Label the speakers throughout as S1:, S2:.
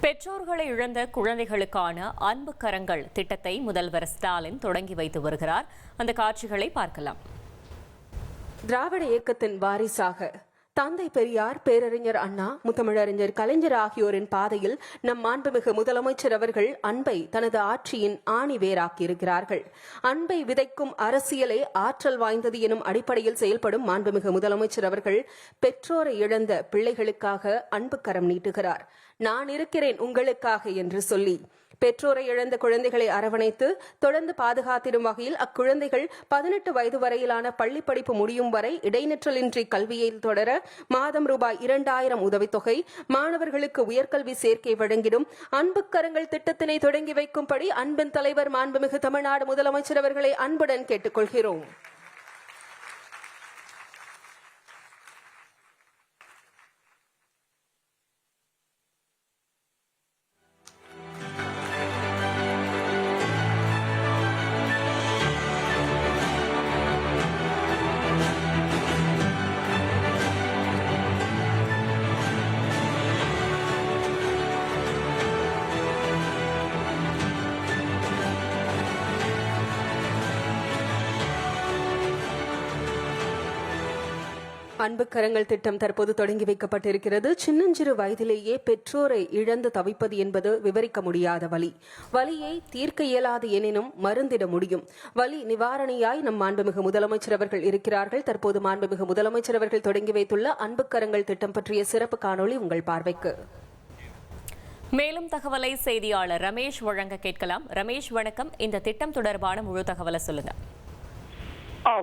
S1: பெற்றோர்களை இழந்த குழந்தைகளுக்கான அன்பு கரங்கள் திட்டத்தை முதல்வர் ஸ்டாலின் தொடங்கி வைத்து வருகிறார். அந்த காட்சிகளை பார்க்கலாம்.
S2: திராவிட இயக்கத்தின் வாரிசாக தந்தை பெரியார், பேரறிஞர் அண்ணா, முத்தமிழறிஞர் கலைஞர் ஆகியோரின் பாதையில் நம் மாண்புமிகு முதலமைச்சர் அவர்கள் அன்பை தனது ஆட்சியின் ஆணி வேராக்கியிருக்கிறார்கள். அன்பை விதைக்கும் அரசியலே ஆற்றல் வாய்ந்தது எனும் அடிப்படையில் செயல்படும் மாண்புமிகு முதலமைச்சர் அவர்கள் பெற்றோரை இழந்த பிள்ளைகளுக்காக அன்பு கரம் நீட்டுகிறார். நான் இருக்கிறேன் உங்களுக்காக என்று சொல்லி பெற்றோரை இழந்த குழந்தைகளை அரவணைத்து தொடர்ந்து பாதுகாத்திடும் வகையில் அக்குழந்தைகள் 18 வயது வரையிலான பள்ளி படிப்பு முடியும் வரை இடைநிற்றலின்றி கல்வியை தொடர மாதம் ரூபாய் 2000 உதவித்தொகை, மாணவர்களுக்கு உயர்கல்வி சேர்க்கை வழங்கிடும் அன்பு கரங்கள் திட்டத்தினை தொடங்கி வைக்கும்படி அன்பின் தலைவர் மாண்புமிகு தமிழ்நாடு முதலமைச்சர் அவர்களை அன்புடன் கேட்டுக்கொள்கிறோம். அன்பு கரங்கள் திட்டம் தற்போது தொடங்கி வைக்கப்பட்டிருக்கிறது. சின்னஞ்சிறு வயதிலேயே பெற்றோரை இழந்து தவிப்பது என்பது விவரிக்க முடியாத வலி. வலியை தீர்க்க இயலாது எனினும் மருந்திட முடியும். வலி நிவாரணியாய் நம் மாண்புமிகு முதலமைச்சர் அவர்கள் இருக்கிறார்கள். தற்போது மாண்புமிகு முதலமைச்சர் அவர்கள் தொடங்கி வைத்துள்ள அன்பு கரங்கள் திட்டம் பற்றிய சிறப்பு காணொளி உங்கள் பார்வைக்கு.
S1: மேலும் தகவலை செய்தியாளர் ரமேஷ் வழங்க கேட்கலாம். ரமேஷ் வணக்கம். இந்த திட்டம் தொடர்பான முழு தகவலை சொல்லுங்க.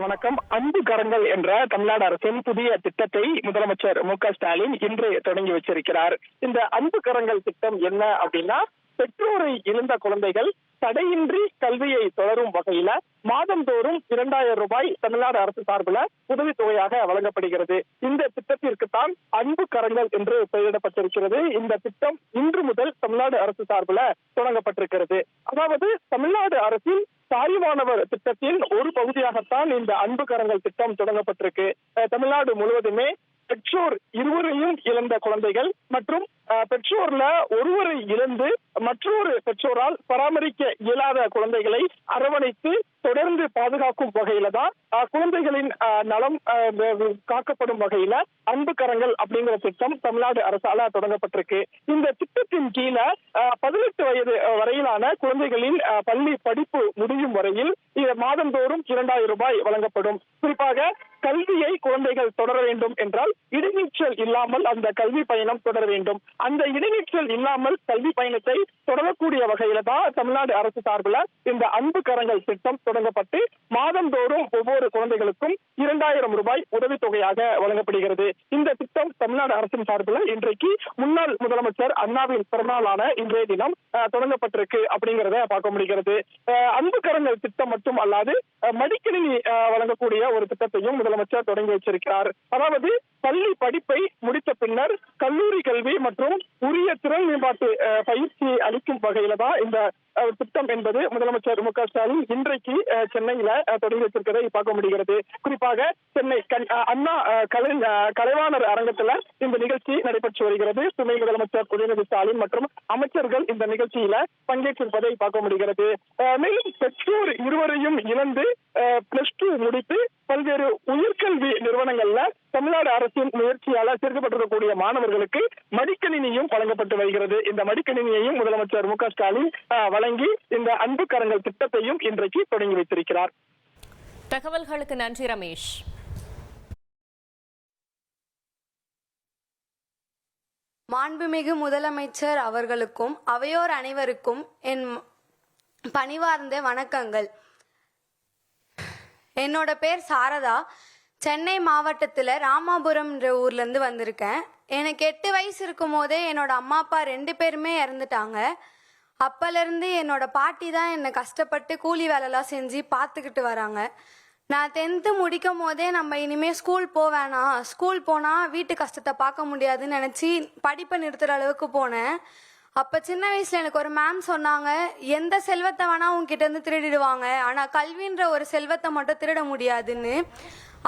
S3: வணக்கம். அன்பு கரங்கள் என்ற தமிழ்நாடு அரசின் புதிய திட்டத்தை முதலமைச்சர் மு.க. ஸ்டாலின் இன்று தொடங்கி வச்சிருக்கிறார். இந்த அன்பு கரங்கள் திட்டம் என்ன அப்படின்னா, பெற்றோரை இழந்த குழந்தைகள் தடையின்றி கல்வியை தொடரும் வகையில மாதந்தோறும் 2000 ரூபாய் தமிழ்நாடு அரசு சார்பில் உதவித்தொகையாக வழங்கப்படுகிறது. இந்த திட்டத்திற்கு தான் அன்பு கரங்கள் என்று பெயரிடப்பட்டிருக்கிறது. இந்த திட்டம் இன்று முதல் தமிழ்நாடு அரசு சார்பில் தொடங்கப்பட்டிருக்கிறது. அதாவது தமிழ்நாடு அரசின் தாய்மானவர் திட்டத்தின் ஒரு பகுதியாகத்தான் இந்த அன்பு கரங்கள் திட்டம் தொடங்கப்பட்டிருக்கு. தமிழ்நாடு முழுவதுமே பெற்றோர் இருவரையும் இழந்த குழந்தைகள் மற்றும் பெற்றோர்ல ஒருவரை இழந்து மற்றொரு பெற்றோரால் பராமரிக்க இயலாத குழந்தைகளை அரவணைத்து தொடர்ந்து பாதுகாக்கும் வகையில தான் குழந்தைகளின் நலம் காக்கப்படும் வகையில அன்பு கரங்கள் அப்படிங்கிற திட்டம் தமிழ்நாடு அரசால தொடங்கப்பட்டிருக்கு. இந்த திட்டத்தின் கீழே 18 வயது வரையிலான குழந்தைகளின் பள்ளி படிப்பு முடியும் வரையில் மாதந்தோறும் 2000 ரூபாய் வழங்கப்படும். குறிப்பாக கல்வியை குழந்தைகள் தொடர வேண்டும் என்றால் இடைநிற்றல் இல்லாமல் அந்த கல்வி பயணம் தொடர வேண்டும். அந்த இடைநிற்றல் இல்லாமல் கல்வி பயணத்தை தொடரக்கூடிய வகையில தான் தமிழ்நாடு அரசு சார்பில் இந்த அன்பு கரங்கள் திட்டம் தொடங்கப்பட்டு மாதந்தோறும் ஒவ்வொரு குழந்தைகளுக்கும் 2000 ரூபாய் உதவித்தொகையாக வழங்கப்படுகிறது. இந்த திட்டம் தமிழ்நாடு அரசின் சார்பில் இன்றைக்கு முன்னாள் முதலமைச்சர் அண்ணாவின் பிறந்தநாளான இன்றைய தினம் தொடங்கப்பட்டிருக்கு அப்படிங்கிறத பார்க்க முடிகிறது. அன்பு கரங்கள் திட்டம் மட்டும் அல்லாது மடிக்கணினி வழங்கக்கூடிய ஒரு திட்டத்தையும் முதலமைச்சர் தொடங்கி வச்சிருக்கிறார். அதாவது பள்ளி படிப்பை முடித்த பின்னர் கல்லூரி கல்வி மற்றும் உரிய திறன் மேம்பாட்டு பயிற்சி அளிக்கும் வகையில தான் இந்த திட்டம் என்பது முதலமைச்சர் மு.க. ஸ்டாலின் இன்றைக்கு சென்னையில தொடங்கி வச்சிருக்கிறதை பார்க்க முடிகிறது. குறிப்பாக சென்னை அண்ணா கலைவாணர் அரங்கத்துல இந்த நிகழ்ச்சி நடைபெற்று வருகிறது. துணை முதலமைச்சர் உதயநிதி ஸ்டாலின் மற்றும் அமைச்சர்கள் இந்த நிகழ்ச்சியில பங்கேற்றிருப்பதை பார்க்க முடிகிறது. மேலும் பெற்றோர் இருவரையும் இழந்து +2 முடித்து பல்வேறு உயர்கல்வி நிறுவனங்கள்ல தமிழ்நாடு அரசின் முயற்சியால சேர்க்கப்பட்டிருக்கக்கூடிய மாணவர்களுக்கு மடிக்கணினியும் வழங்கப்பட்டு வருகிறது. இந்த மடிக்கணினியையும் முதலமைச்சர் மு.க. ஸ்டாலின் வழங்கி இந்த அன்பு கரங்கள் திட்டத்தையும் இன்றைக்கு தொடங்கி வைத்திருக்கிறார்.
S1: தகவல்களுக்கு நன்றி ரமேஷ்.
S4: மாண்புமிகு முதலமைச்சர் அவர்களுக்கும் அவையோர் அனைவருக்கும் என் பணிவார்ந்த வணக்கங்கள். என்னோட பேர் சாரதா. சென்னை மாவட்டத்தில் ராமாபுரம்ன்ற ஊர்லேருந்து வந்திருக்கேன். எனக்கு 8 வயசு இருக்கும் போதே என்னோட அம்மா அப்பா 2 பேருமே இறந்துட்டாங்க. அப்போலேருந்து என்னோட பாட்டி தான் என்னை கஷ்டப்பட்டு கூலி வேலைலாம் செஞ்சு பார்த்துக்கிட்டு வராங்க. நான் 10th முடிக்கும் போதே நம்ம இனிமேல் ஸ்கூல் போவேணாம், ஸ்கூல் போனால் வீட்டு கஷ்டத்தை பார்க்க முடியாதுன்னு நினச்சி படிப்பை நிறுத்துகிற அளவுக்கு போனேன். அப்போ சின்ன வயசில் எனக்கு ஒரு மேம் சொன்னாங்க, எந்த செல்வத்தை வேணால் உங்ககிட்ட திருடிடுவாங்க, ஆனால் கல்வின்ற ஒரு செல்வத்தை மட்டும் திருட முடியாதுன்னு.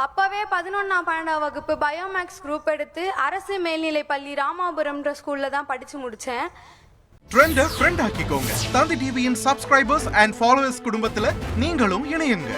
S4: அப்போவே 11ஆம் 12ஆம் வகுப்பு பயோமேக்ஸ் குரூப் எடுத்து அரசு மேல்நிலை பள்ளி ராமாபுரம்ன்ற ஸ்கூலில் தான் படித்து முடித்தேன்.
S5: ட்ரெண்ட ஃப்ரெண்ட் ஆக்கிக்கோங்க. தந்தி டிவியின் சப்ஸ்கிரைபர்ஸ் அண்ட் ஃபாலோவர்ஸ் குடும்பத்துல நீங்களும் இணையுங்க.